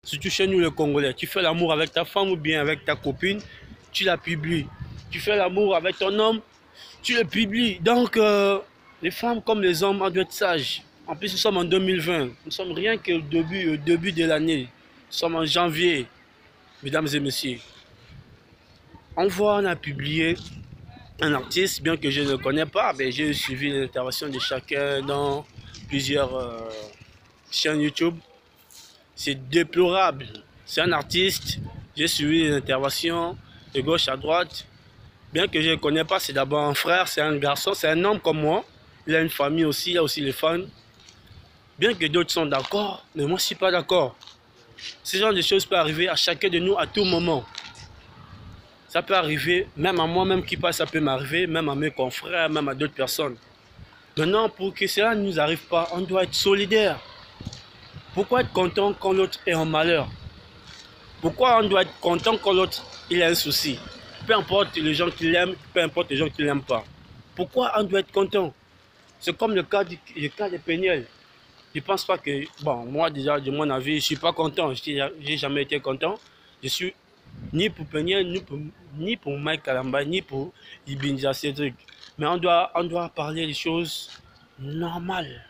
surtout chez nous les Congolais. Tu fais l'amour avec ta femme ou bien avec ta copine, tu la publies. Tu fais l'amour avec ton homme, tu le publies. Donc, les femmes comme les hommes, on doit être sages. En plus, nous sommes en 2020. Nous sommes rien qu'au début de l'année. Nous sommes en janvier, mesdames et messieurs. On a publié un artiste, bien que je ne le connais pas, mais j'ai suivi l'intervention de chacun dans plusieurs chaînes YouTube. C'est déplorable. C'est un artiste, j'ai suivi l'intervention de gauche à droite. Bien que je ne le connais pas, c'est d'abord un frère, c'est un garçon, c'est un homme comme moi. Il a une famille aussi, il a aussi les fans. Bien que d'autres sont d'accord, mais moi je ne suis pas d'accord. Ce genre de choses peut arriver à chacun de nous à tout moment. Ça peut arriver, même à moi-même qui passe, ça peut m'arriver, même à mes confrères, même à d'autres personnes. Maintenant, pour que cela ne nous arrive pas, on doit être solidaire. Pourquoi être content quand l'autre est en malheur? Pourquoi on doit être content quand l'autre a un souci? Peu importe les gens qui l'aiment, peu importe les gens qui ne l'aiment pas. Pourquoi on doit être content? C'est comme le cas de Péniel. Je ne pense pas que, bon, moi déjà, de mon avis, je ne suis pas content. Je n'ai jamais été content. Je suis ni pour Péniel, ni pour Mike Kalamba, ni pour Ibinja Cédric. Mais on doit parler des choses normales.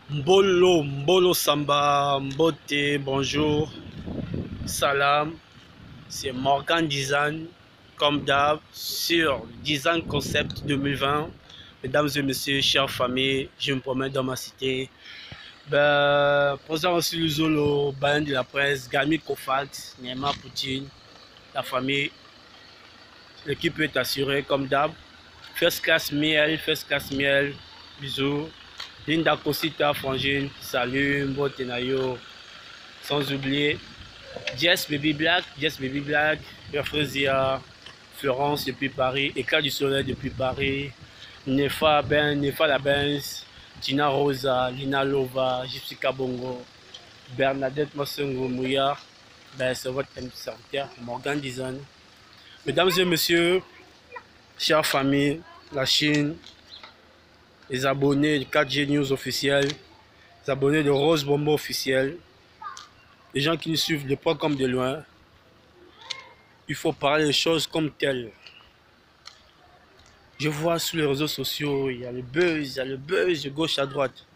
Mbolo Samba, Mbote, bonjour, salam, c'est Morgan Design, comme d'hab, sur Design Concept 2020. Mesdames et messieurs, chères familles, je me promets dans ma cité. Présent aussi le Zolo, Bain de la presse, Gami Kofax, Neymar Poutine, la famille, l'équipe est assurée comme d'hab. First class miel, bisous. Linda Cosita, Frangine, salut, Mbotenayo, sans oublier Jess Baby Black, Frezia, Florence depuis Paris, Éclat du Soleil depuis Paris, Nefa la Benz, Tina Rosa, Lina Lova, Gypsy Kabongo, Bernadette Massengo Mouya, c'est votre serviteur, Morgan Design. Mesdames et messieurs, chère famille, la Chine, les abonnés de 4G News officiel, les abonnés de Rose Bombo officiel, les gens qui nous suivent de près comme de loin, il faut parler des choses comme telles. Je vois sur les réseaux sociaux, il y a le buzz de gauche à droite.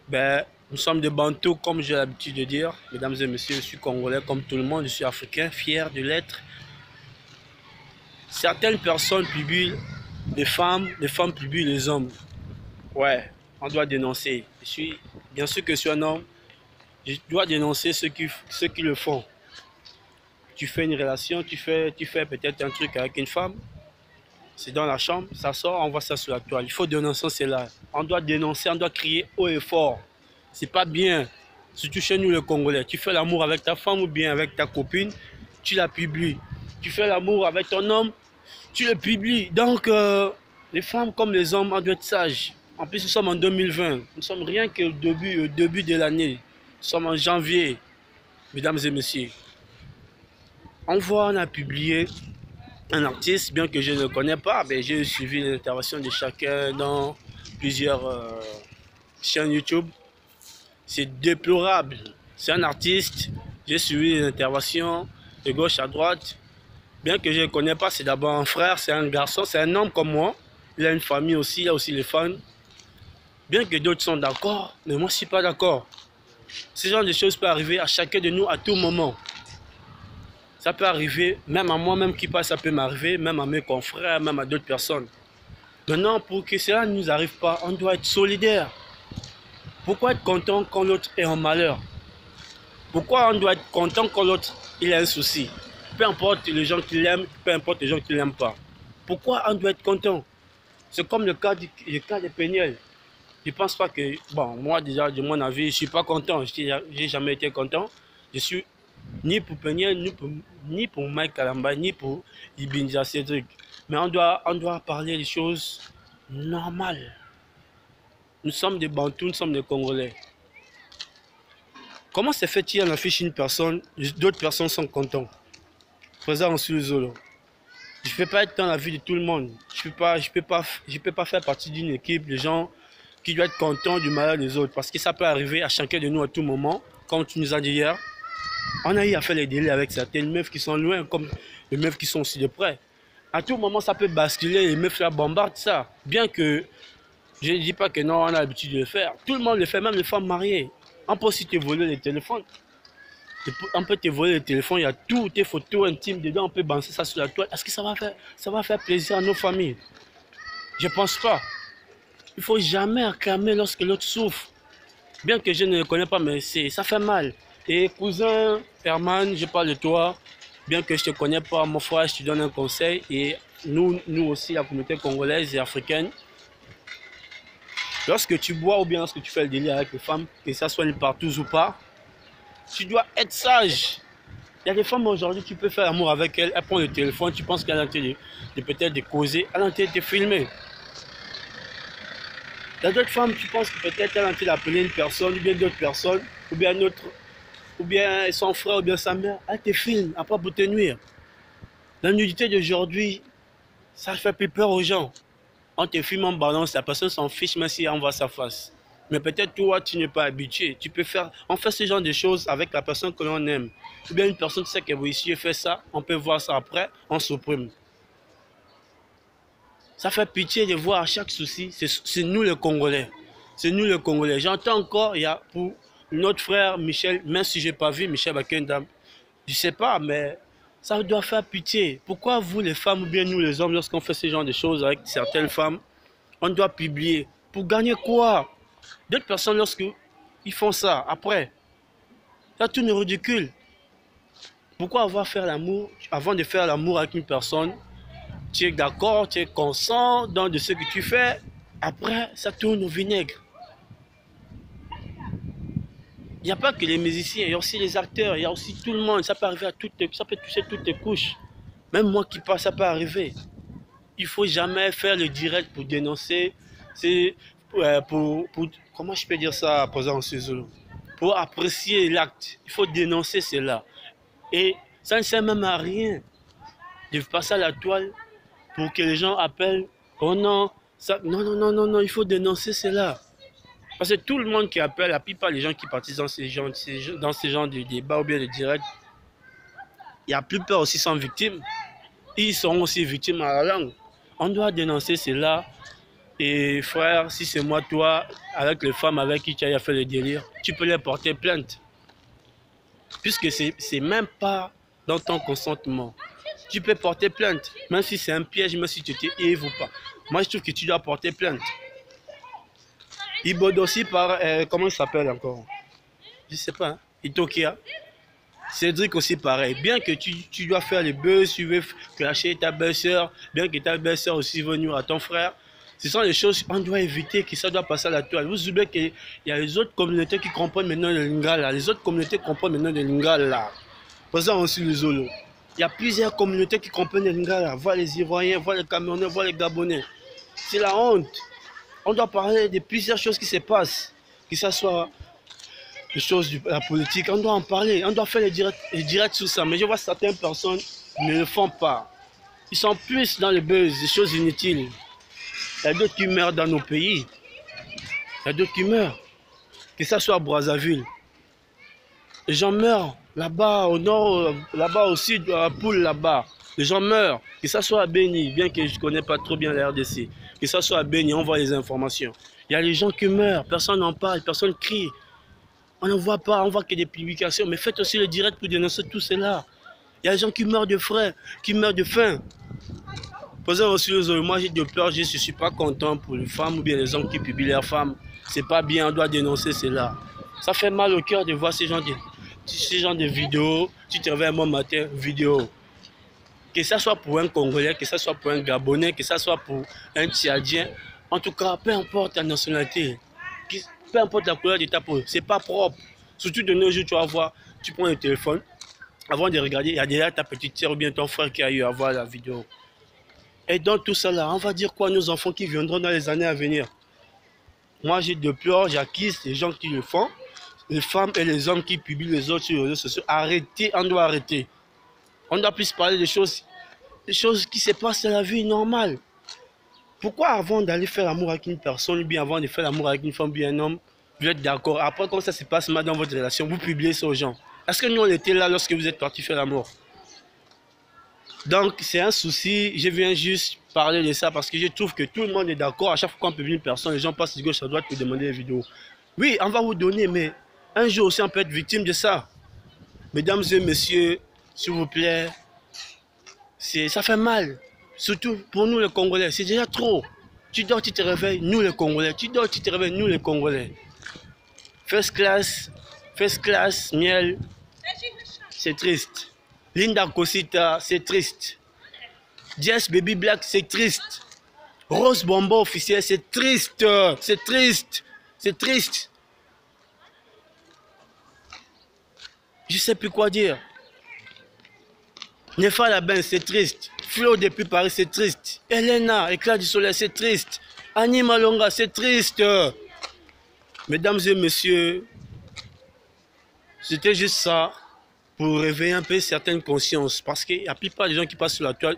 Nous sommes des bantous comme j'ai l'habitude de dire. Mesdames et messieurs, je suis congolais comme tout le monde, je suis africain, fier de l'être. Certaines personnes publient les femmes publient les hommes. Ouais, on doit dénoncer. Bien sûr que je suis un homme, je dois dénoncer ceux qui le font. Tu fais une relation, tu fais peut-être un truc avec une femme, c'est dans la chambre, ça sort, on voit ça sur la toile. Il faut dénoncer cela. On doit dénoncer, on doit crier haut et fort. C'est pas bien, surtout chez nous les Congolais. Tu fais l'amour avec ta femme ou bien avec ta copine, tu la publies. Tu fais l'amour avec ton homme, tu le publies. Donc, les femmes comme les hommes, on doit être sages. En plus, nous sommes en 2020. Nous sommes rien qu'au début de l'année. Nous sommes en janvier, mesdames et messieurs. On a publié un artiste, bien que je ne le connais pas, mais j'ai suivi l'intervention de chacun dans plusieurs chaînes YouTube. C'est déplorable. C'est un artiste, j'ai suivi l'intervention de gauche à droite. Bien que je ne le connais pas, c'est d'abord un frère, c'est un garçon, c'est un homme comme moi. Il a une famille aussi, il a aussi les fans. Bien que d'autres sont d'accord, mais moi je ne suis pas d'accord. Ce genre de choses peut arriver à chacun de nous à tout moment. Ça peut arriver, même à moi-même qui passe, ça peut m'arriver, même à mes confrères, même à d'autres personnes. Maintenant, pour que cela ne nous arrive pas, on doit être solidaire. Pourquoi être content quand l'autre est en malheur? Pourquoi on doit être content quand l'autre a un souci? Peu importe les gens qui l'aiment, peu importe les gens qui ne l'aiment pas. Pourquoi on doit être content? C'est comme le cas de Péniel. Je ne pense pas que, bon, moi déjà, de mon avis, je ne suis pas content. Je n'ai jamais été content. Je suis ni pour Péniel, ni pour Mike Kalamba, ni pour Ibinja Cédric. Mais on doit parler des choses normales. Nous sommes des Bantous, nous sommes des Congolais. Comment se fait-il qu'on affiche une personne, d'autres personnes sont contents? Présent sur le Zolo. Je ne peux pas être dans la vie de tout le monde. Je peux pas faire partie d'une équipe de gens qui doivent être contents du malheur des autres. Parce que ça peut arriver à chacun de nous à tout moment. Comme tu nous as dit hier, on a eu à faire les délais avec certaines meufs qui sont loin, comme les meufs qui sont aussi de près. À tout moment, ça peut basculer, les meufs la bombardent ça. Bien que je ne dis pas que non, on a l'habitude de le faire. Tout le monde le fait, même les femmes mariées. On peut aussi te voler les téléphones. On peut te voler le téléphone, il y a toutes tes photos intimes dedans, on peut balancer ça sur la toile. Est-ce que ça va faire plaisir à nos familles? Je ne pense pas. Il ne faut jamais acclamer lorsque l'autre souffre. Bien que je ne le connais pas, mais ça fait mal. Et cousin Herman, je parle de toi. Bien que je ne te connais pas, mon frère, je te donne un conseil. Et nous aussi, la communauté congolaise et africaine, lorsque tu bois ou bien lorsque tu fais le délire avec les femmes, que ça soit partout ou pas, tu dois être sage. Il y a des femmes aujourd'hui, tu peux faire l'amour avec elles, elle prend le téléphone, tu penses qu'elle a tenté de peut-être de causer, elle a tenté de te filmer. Il y a d'autres femmes, tu penses que peut-être elle a tenté d'appeler une personne, ou bien d'autres personnes, ou bien autre, ou bien son frère, ou bien sa mère, elle te filme, après pour te nuire. La nudité d'aujourd'hui, ça fait plus peur aux gens. On te filme en balance, la personne s'en fiche même si on voit sa face. Mais peut-être toi, tu n'es pas habitué. On fait ce genre de choses avec la personne que l'on aime. Ou bien une personne sait que ici fait ça, on peut voir ça après, on supprime. Ça fait pitié de voir chaque souci. C'est nous les Congolais. C'est nous les Congolais. J'entends encore, il y a pour notre frère Michel, même si je n'ai pas vu Michel Bakendam, je ne sais pas, mais ça doit faire pitié. Pourquoi vous les femmes ou bien nous les hommes, lorsqu'on fait ce genre de choses avec certaines femmes, on doit publier? Pour gagner quoi? D'autres personnes, lorsqu'ils font ça, après, ça tourne ridicule. Pourquoi avoir fait l'amour, avant de faire l'amour avec une personne, tu es d'accord, tu es conscient dans de ce que tu fais, après, ça tourne au vinaigre. Il n'y a pas que les musiciens, il y a aussi les acteurs, il y a aussi tout le monde, ça peut arriver ça peut toucher toutes les couches. Même moi qui passe, ça peut arriver. Il ne faut jamais faire le direct pour dénoncer, comment je peux dire ça en Zulu? Pour apprécier l'acte, il faut dénoncer cela. Et ça ne sert même à rien de passer à la toile pour que les gens appellent. Oh non, non, il faut dénoncer cela. Parce que tout le monde qui appelle, la plupart des gens qui participent dans ces genres de débats ou bien de directs, il y a plus peur aussi sont victimes. Ils seront aussi victimes à la langue. On doit dénoncer cela. Et frère, si c'est moi, toi, avec les femmes avec qui tu as fait le délire, tu peux les porter plainte. Puisque c'est même pas dans ton consentement. Tu peux porter plainte, même si c'est un piège, même si tu t'es ivre ou pas. Moi, je trouve que tu dois porter plainte. Il bode aussi par, comment il s'appelle encore? Je sais pas, hein? Itokia. Cédric aussi pareil. Bien que tu dois faire les buzz, tu veux clasher ta belle-sœur, bien que ta belle-sœur aussi veut nuire à ton frère. Ce sont des choses qu'on doit éviter, que ça doit passer à la toile. Vous oubliez qu'il y a les autres communautés qui comprennent maintenant le lingala. Les autres communautés comprennent maintenant le lingala. Par exemple aussi le Zolo. Il y a plusieurs communautés qui comprennent le lingala. Voir les Ivoiriens, voir les Camerounais, voir les Gabonais. C'est la honte. On doit parler de plusieurs choses qui se passent. Que ce soit les choses de la politique, on doit en parler. On doit faire les directs sur ça. Mais je vois certaines personnes ne le font pas. Ils sont plus dans le buzz, des choses inutiles. Il y a d'autres qui meurent dans nos pays. Il y a d'autres qui meurent. Que ce soit à Brazzaville. Les gens meurent là-bas, au nord, là-bas au sud, à Poule, là-bas. Les gens meurent. Que ce soit à Beni, bien que je ne connais pas trop bien la RDC. Que ce soit à Beni, on voit les informations. Il y a les gens qui meurent. Personne n'en parle, personne crie. On ne voit pas, on voit que des publications. Mais faites aussi le direct pour dénoncer tout cela. Il y a des gens qui meurent de frais, qui meurent de faim. Moi j'ai de peur, je ne suis pas content pour les femmes ou bien les hommes qui publient leurs femmes. C'est pas bien, on doit dénoncer cela. Ça fait mal au cœur de voir ces gens de vidéos. Tu te réveilles un bon matin, vidéo. Que ça soit pour un Congolais, que ça soit pour un Gabonais, que ça soit pour un Tchadien. En tout cas, peu importe la nationalité, peu importe la couleur de ta peau, c'est pas propre. Surtout de nos jours, tu vas voir, tu prends le téléphone, avant de regarder, il y a déjà ta petite sœur ou bien ton frère qui a eu à voir la vidéo. Et dans tout ça là, on va dire quoi à nos enfants qui viendront dans les années à venir? Moi j'ai de peur, j'accuse les gens qui le font, les femmes et les hommes qui publient les autres sur les réseaux sociaux. Arrêtez, on doit arrêter. On doit plus parler des choses des choses qui se passent dans la vie normale. Pourquoi avant d'aller faire l'amour avec une personne, ou bien avant de faire l'amour avec une femme, ou bien un homme, vous êtes d'accord? Après, quand ça se passe mal dans votre relation, vous publiez ça aux gens. Est-ce que nous, on était là lorsque vous êtes partis faire l'amour? Donc, c'est un souci. Je viens juste parler de ça parce que je trouve que tout le monde est d'accord. À chaque fois qu'on publie une personne, les gens passent de gauche à droite pour demander des vidéos. Oui, on va vous donner, mais un jour aussi, on peut être victime de ça. Mesdames et messieurs, s'il vous plaît, ça fait mal. Surtout pour nous les Congolais, c'est déjà trop. Tu dors, tu te réveilles, nous les Congolais. Tu dors, tu te réveilles, nous les Congolais. First class, miel, c'est triste. Linda Cosita, c'est triste. Jess Baby Black, c'est triste. Rose Bombo officiel, c'est triste. C'est triste. C'est triste. Je sais plus quoi dire. Nefa Labin, c'est triste. Flo depuis Paris, c'est triste. Elena, Éclat du Soleil, c'est triste. Annie Malonga, c'est triste. Mesdames et messieurs, c'était juste ça pour réveiller un peu certaines consciences. Parce que la plupart des gens qui passent sur la toile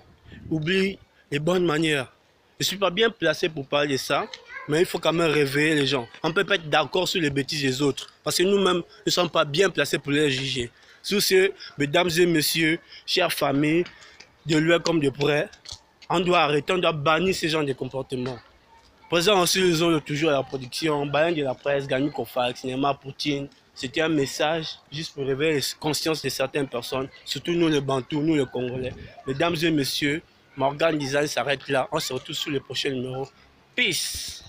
oublient les bonnes manières. Je ne suis pas bien placé pour parler de ça, mais il faut quand même réveiller les gens. On ne peut pas être d'accord sur les bêtises des autres. Parce que nous-mêmes, nous ne sommes pas bien placés pour les juger. Sur ce, mesdames et messieurs, chères familles, de loin comme de près, on doit arrêter, on doit bannir ce genre de comportements. Présent aussi les autres, toujours à la production, Bayan de la presse, Gagnou Kofax, Cinéma Poutine. C'était un message juste pour réveiller les consciences de certaines personnes, surtout nous les Bantous, nous les Congolais. Mesdames et messieurs, Morgan Design s'arrête là. On se retrouve sur le prochain numéro. Peace!